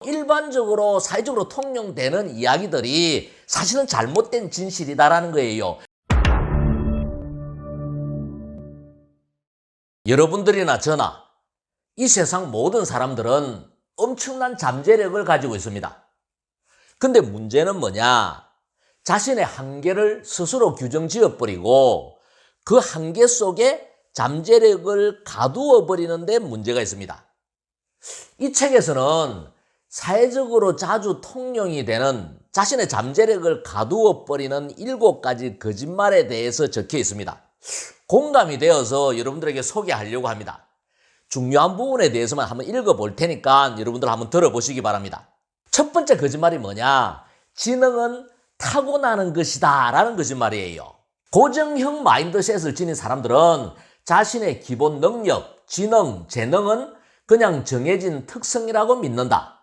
일반적으로 사회적으로 통용되는 이야기들이 사실은 잘못된 진실이다라는 거예요. 여러분들이나 저나 이 세상 모든 사람들은 엄청난 잠재력을 가지고 있습니다. 근데 문제는 뭐냐? 자신의 한계를 스스로 규정 지어버리고 그 한계 속에 잠재력을 가두어 버리는 데 문제가 있습니다. 이 책에서는 사회적으로 자주 통용이 되는 자신의 잠재력을 가두어 버리는 7가지 거짓말에 대해서 적혀 있습니다. 공감이 되어서 여러분들에게 소개하려고 합니다. 중요한 부분에 대해서만 한번 읽어볼 테니까 여러분들 한번 들어보시기 바랍니다. 첫 번째 거짓말이 뭐냐? 지능은 타고나는 것이다 라는 거짓말이에요. 고정형 마인드셋을 지닌 사람들은 자신의 기본 능력, 지능, 재능은 그냥 정해진 특성이라고 믿는다.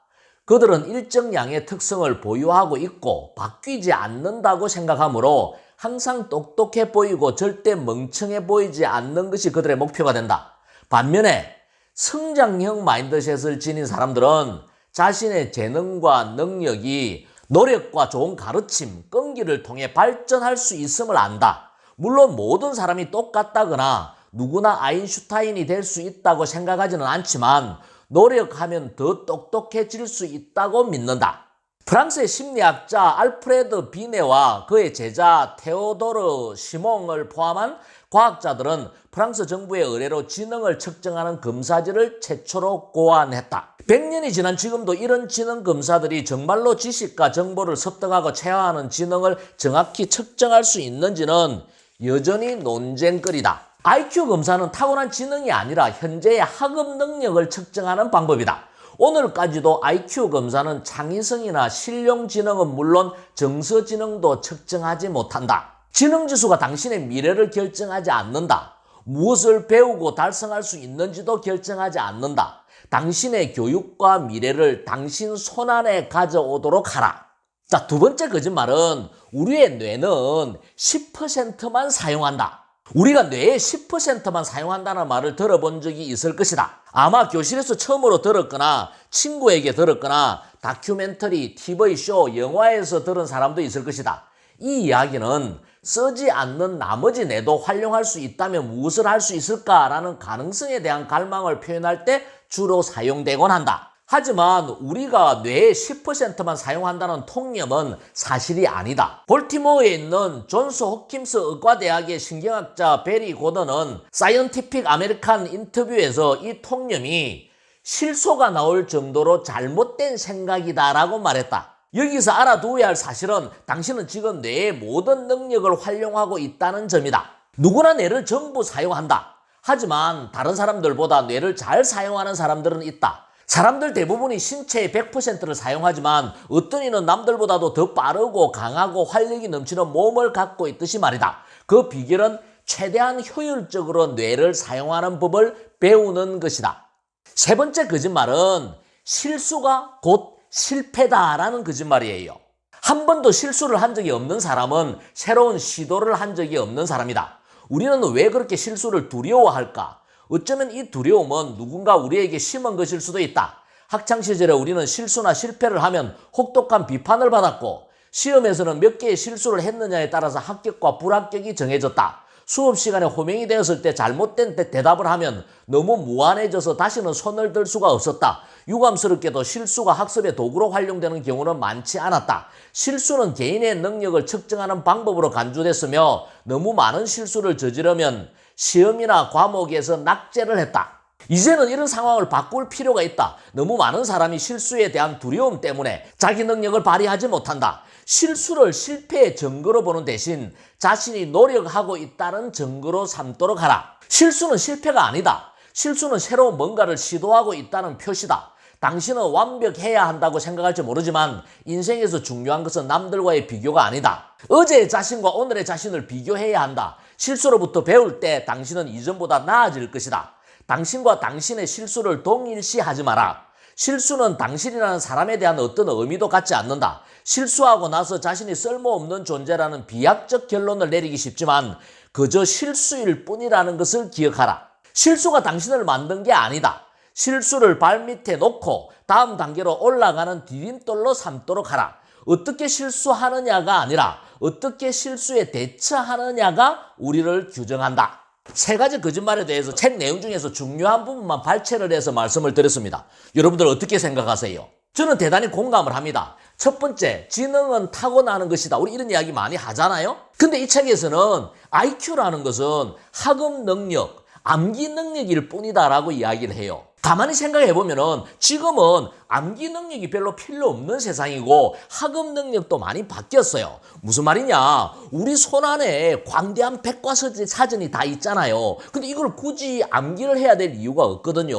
그들은 일정 양의 특성을 보유하고 있고 바뀌지 않는다고 생각하므로 항상 똑똑해 보이고 절대 멍청해 보이지 않는 것이 그들의 목표가 된다. 반면에 성장형 마인드셋을 지닌 사람들은 자신의 재능과 능력이 노력과 좋은 가르침, 끈기를 통해 발전할 수 있음을 안다. 물론 모든 사람이 똑같다거나 누구나 아인슈타인이 될 수 있다고 생각하지는 않지만 노력하면 더 똑똑해질 수 있다고 믿는다. 프랑스의 심리학자 알프레드 비네와 그의 제자 테오도르 시몽을 포함한 과학자들은 프랑스 정부의 의뢰로 지능을 측정하는 검사지를 최초로 고안했다. 100년이 지난 지금도 이런 지능 검사들이 정말로 지식과 정보를 습득하고 체화하는 지능을 정확히 측정할 수 있는지는 여전히 논쟁거리다. IQ 검사는 타고난 지능이 아니라 현재의 학업 능력을 측정하는 방법이다. 오늘까지도 IQ 검사는 창의성이나 실용지능은 물론 정서지능도 측정하지 못한다. 지능지수가 당신의 미래를 결정하지 않는다. 무엇을 배우고 달성할 수 있는지도 결정하지 않는다. 당신의 교육과 미래를 당신 손안에 가져오도록 하라. 자, 두 번째 거짓말은 우리의 뇌는 10%만 사용한다. 우리가 뇌의 10%만 사용한다는 말을 들어본 적이 있을 것이다. 아마 교실에서 처음으로 들었거나 친구에게 들었거나 다큐멘터리, TV쇼, 영화에서 들은 사람도 있을 것이다. 이 이야기는 쓰지 않는 나머지 뇌도 활용할 수 있다면 무엇을 할 수 있을까라는 가능성에 대한 갈망을 표현할 때 주로 사용되곤 한다. 하지만 우리가 뇌의 10%만 사용한다는 통념은 사실이 아니다. 볼티모어에 있는 존스 홉킨스 의과대학의 신경학자 베리 고던은 사이언티픽 아메리칸 인터뷰에서 이 통념이 실소가 나올 정도로 잘못된 생각이다라고 말했다. 여기서 알아두어야 할 사실은 당신은 지금 뇌의 모든 능력을 활용하고 있다는 점이다. 누구나 뇌를 전부 사용한다. 하지만 다른 사람들보다 뇌를 잘 사용하는 사람들은 있다. 사람들 대부분이 신체의 100%를 사용하지만 어떤 이는 남들보다도 더 빠르고 강하고 활력이 넘치는 몸을 갖고 있듯이 말이다. 그 비결은 최대한 효율적으로 뇌를 사용하는 법을 배우는 것이다. 세 번째 거짓말은 실수가 곧 실패다라는 거짓말이에요. 한 번도 실수를 한 적이 없는 사람은 새로운 시도를 한 적이 없는 사람이다. 우리는 왜 그렇게 실수를 두려워할까? 어쩌면 이 두려움은 누군가 우리에게 심은 것일 수도 있다. 학창시절에 우리는 실수나 실패를 하면 혹독한 비판을 받았고 시험에서는 몇 개의 실수를 했느냐에 따라서 합격과 불합격이 정해졌다. 수업 시간에 호명이 되었을 때 잘못된 대답을 하면 너무 무안해져서 다시는 손을 들 수가 없었다. 유감스럽게도 실수가 학습의 도구로 활용되는 경우는 많지 않았다. 실수는 개인의 능력을 측정하는 방법으로 간주됐으며 너무 많은 실수를 저지르면 시험이나 과목에서 낙제를 했다. 이제는 이런 상황을 바꿀 필요가 있다. 너무 많은 사람이 실수에 대한 두려움 때문에 자기 능력을 발휘하지 못한다. 실수를 실패의 증거로 보는 대신 자신이 노력하고 있다는 증거로 삼도록 하라. 실수는 실패가 아니다. 실수는 새로운 뭔가를 시도하고 있다는 표시다. 당신은 완벽해야 한다고 생각할지 모르지만 인생에서 중요한 것은 남들과의 비교가 아니다. 어제의 자신과 오늘의 자신을 비교해야 한다. 실수로부터 배울 때 당신은 이전보다 나아질 것이다. 당신과 당신의 실수를 동일시하지 마라. 실수는 당신이라는 사람에 대한 어떤 의미도 갖지 않는다. 실수하고 나서 자신이 쓸모없는 존재라는 비약적 결론을 내리기 쉽지만 그저 실수일 뿐이라는 것을 기억하라. 실수가 당신을 만든 게 아니다. 실수를 발밑에 놓고 다음 단계로 올라가는 디딤돌로 삼도록 하라. 어떻게 실수하느냐가 아니라 어떻게 실수에 대처하느냐가 우리를 규정한다. 세 가지 거짓말에 대해서 책 내용 중에서 중요한 부분만 발췌를 해서 말씀을 드렸습니다. 여러분들 어떻게 생각하세요? 저는 대단히 공감을 합니다. 첫 번째, 지능은 타고나는 것이다. 우리 이런 이야기 많이 하잖아요. 근데 이 책에서는 IQ라는 것은 학업 능력, 암기 능력일 뿐이다라고 이야기를 해요. 가만히 생각해 보면은 지금은 암기 능력이 별로 필요 없는 세상이고 학업 능력도 많이 바뀌었어요. 무슨 말이냐? 우리 손 안에 광대한 백과사전이 다 있잖아요. 근데 이걸 굳이 암기를 해야 될 이유가 없거든요.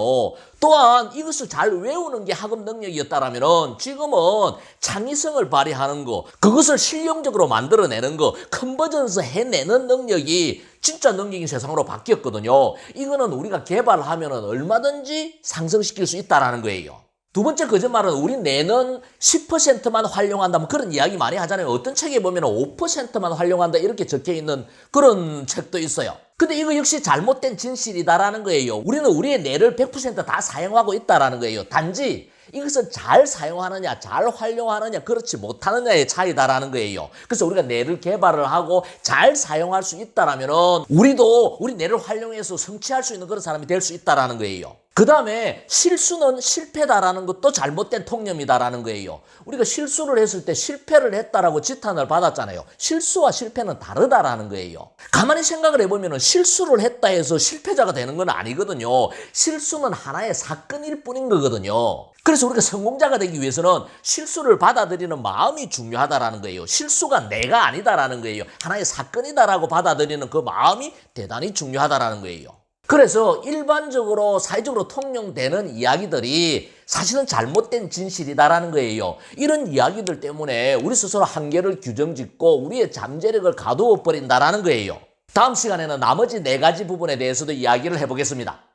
또한 이것을 잘 외우는 게 학업 능력이었다라면은 지금은 창의성을 발휘하는 거, 그것을 실용적으로 만들어내는 거, 컨버전스 해내는 능력이 진짜 능력인 세상으로 바뀌었거든요. 이거는 우리가 개발하면 얼마든지 상승시킬 수 있다는 거예요. 두 번째 거짓말은 우리 뇌는 10%만 활용한다. 뭐 그런 이야기 많이 하잖아요. 어떤 책에 보면 5%만 활용한다 이렇게 적혀있는 그런 책도 있어요. 근데 이거 역시 잘못된 진실이다라는 거예요. 우리는 우리의 뇌를 100%다 사용하고 있다라는 거예요. 단지 이것을 잘 사용하느냐, 잘 활용하느냐, 그렇지 못하느냐의 차이다라는 거예요. 그래서 우리가 뇌를 개발을 하고 잘 사용할 수 있다라면은 우리도 우리 뇌를 활용해서 성취할 수 있는 그런 사람이 될 수 있다라는 거예요. 그 다음에 실수는 실패다라는 것도 잘못된 통념이다라는 거예요. 우리가 실수를 했을 때 실패를 했다라고 지탄을 받았잖아요. 실수와 실패는 다르다라는 거예요. 가만히 생각을 해보면 실수를 했다 해서 실패자가 되는 건 아니거든요. 실수는 하나의 사건일 뿐인 거거든요. 그래서 우리가 성공자가 되기 위해서는 실수를 받아들이는 마음이 중요하다라는 거예요. 실수가 내가 아니다라는 거예요. 하나의 사건이다라고 받아들이는 그 마음이 대단히 중요하다라는 거예요. 그래서 일반적으로 사회적으로 통용되는 이야기들이 사실은 잘못된 진실이다라는 거예요. 이런 이야기들 때문에 우리 스스로 한계를 규정짓고 우리의 잠재력을 가두어 버린다라는 거예요. 다음 시간에는 나머지 4가지 부분에 대해서도 이야기를 해보겠습니다.